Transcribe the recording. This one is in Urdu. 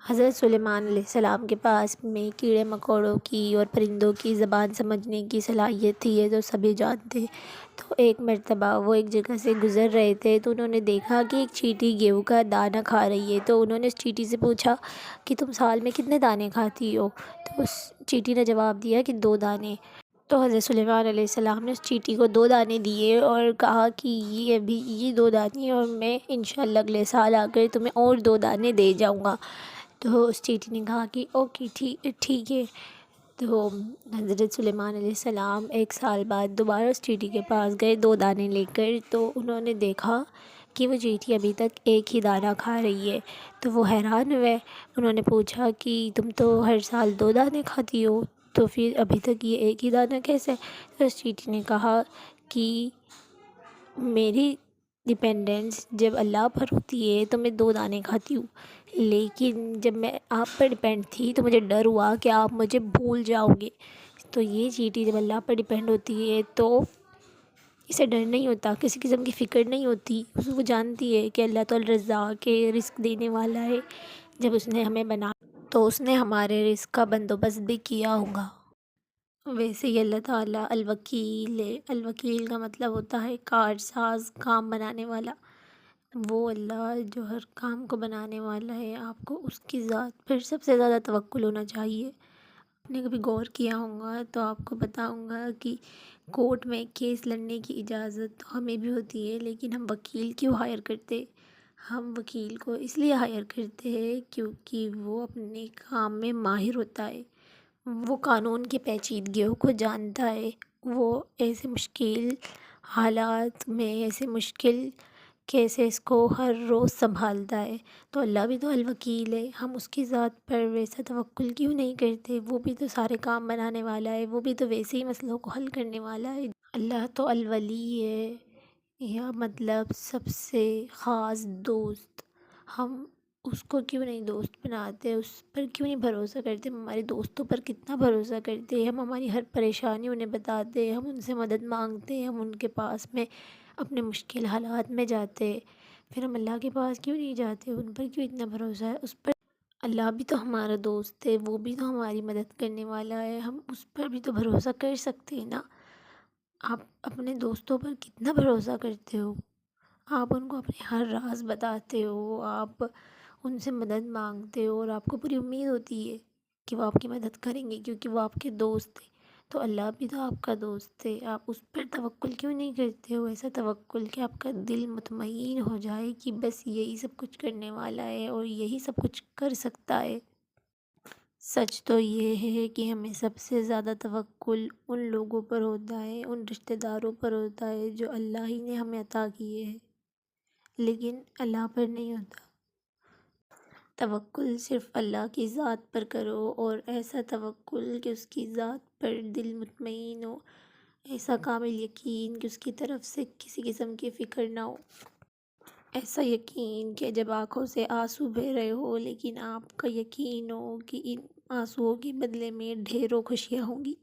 حضرت سلیمان علیہ السلام کے پاس میں کیڑے مکوڑوں کی اور پرندوں کی زبان سمجھنے کی صلاحیت تھی، یہ تو سبھی جانتے۔ تو ایک مرتبہ وہ ایک جگہ سے گزر رہے تھے تو انہوں نے دیکھا کہ ایک چیٹی گیہوں کا دانہ کھا رہی ہے۔ تو انہوں نے اس چیٹی سے پوچھا کہ تم سال میں کتنے دانے کھاتی ہو؟ تو اس چیٹی نے جواب دیا کہ 2 دانے۔ تو حضرت سلیمان علیہ السلام نے اس چیٹی کو 2 دانے دیے اور کہا کہ یہ 2 دانے، اور میں انشاءاللہ اگلے سال آ کر تمہیں اور 2 دانے دے جاؤں گا۔ تو اس چیٹی نے کہا کہ اوکے ٹھیک ہے۔ تو حضرت سلیمان علیہ السلام 1 سال بعد دوبارہ اس چیٹی کے پاس گئے 2 دانے لے کر، تو انہوں نے دیکھا کہ وہ چیٹی ابھی تک ایک ہی دانہ کھا رہی ہے۔ تو وہ حیران ہوئے، انہوں نے پوچھا کہ تم تو ہر سال 2 دانے کھاتی ہو، تو پھر ابھی تک یہ ایک ہی دانہ کیسے؟ تو اس چیٹی نے کہا کہ میری ڈیپینڈنس جب اللہ پر ہوتی ہے تو میں 2 دانے کھاتی ہوں، لیکن جب میں آپ پر ڈیپینڈ تھی تو مجھے ڈر ہوا کہ آپ مجھے بھول جاؤ گے۔ تو یہ چیٹی جب اللہ پر ڈیپینڈ ہوتی ہے تو اسے ڈر نہیں ہوتا، کسی قسم کی فکر نہیں ہوتی، وہ جانتی ہے کہ اللہ تو الرزاق ہے، رزق دینے والا ہے۔ جب اس نے ہمیں بنا تو اس نے ہمارے رزق کا بندوبست بھی کیا ہوگا۔ ویسے ہی اللہ تعالیٰ الوکیل ہے۔ الوکیل کا مطلب ہوتا ہے کارساز، کام بنانے والا۔ وہ اللہ جو ہر کام کو بنانے والا ہے، آپ کو اس کی ذات پر سب سے زیادہ توکل ہونا چاہیے۔ آپ نے کبھی غور کیا ہوگا تو آپ کو پتہ ہوگا کہ کورٹ میں کیس لڑنے کی اجازت تو ہمیں بھی ہوتی ہے، لیکن ہم وکیل کیوں ہائر کرتے؟ ہم وکیل کو اس لیے ہائر کرتے ہیں کیونکہ وہ اپنے کام میں ماہر ہوتا ہے، وہ قانون کی پیچیدگیوں کو جانتا ہے، وہ ایسے مشکل حالات میں ایسے مشکل کیسز کو ہر روز سنبھالتا ہے۔ تو اللہ بھی تو الوکیل ہے، ہم اس کی ذات پر ویسا توکل کیوں نہیں کرتے؟ وہ بھی تو سارے کام بنانے والا ہے، وہ بھی تو ویسے ہی مسئلوں کو حل کرنے والا ہے۔ اللہ تو الولی ہے، یا مطلب سب سے خاص دوست۔ ہم اس کو کیوں نہیں دوست بناتے؟ اس پر کیوں نہیں بھروسہ کرتے؟ ہم ہمارے دوستوں پر کتنا بھروسہ کرتے ہیں، ہم ہماری ہر پریشانی انہیں بتاتے ہیں، ہم ان سے مدد مانگتے ہیں، ہم ان کے پاس میں اپنے مشکل حالات میں جاتے، پھر ہم اللہ کے پاس کیوں نہیں جاتے؟ ان پر کیوں اتنا بھروسہ ہے؟ اس پر اللہ بھی تو ہمارا دوست ہے، وہ بھی تو ہماری مدد کرنے والا ہے، ہم اس پر بھی تو بھروسہ کر سکتے ہیں نا۔ آپ اپنے دوستوں پر کتنا بھروسہ کرتے ہو؟ آپ ان کو اپنے ہر راز بتاتے ہو، آپ ان سے مدد مانگتے ہو، اور آپ کو پوری امید ہوتی ہے کہ وہ آپ کی مدد کریں گے کیونکہ وہ آپ کے دوست ہیں۔ تو اللہ بھی تو آپ کا دوست ہے، آپ اس پر توکل کیوں نہیں کرتے ہو؟ ایسا توکل کہ آپ کا دل مطمئن ہو جائے کہ بس یہی سب کچھ کرنے والا ہے اور یہی سب کچھ کر سکتا ہے۔ سچ تو یہ ہے کہ ہمیں سب سے زیادہ توکل ان لوگوں پر ہوتا ہے، ان رشتہ داروں پر ہوتا ہے جو اللہ ہی نے ہمیں عطا کیے ہیں، لیکن اللہ پر نہیں ہوتا۔ توکل صرف اللہ کی ذات پر کرو، اور ایسا توکل کہ اس کی ذات پر دل مطمئن ہو، ایسا کامل یقین کہ اس کی طرف سے کسی قسم کی فکر نہ ہو، ایسا یقین کہ جب آنکھوں سے آنسو بہہ رہے ہو لیکن آپ کا یقین ہو کہ ان آنسوؤں کے بدلے میں ڈھیروں خوشیاں ہوں گی۔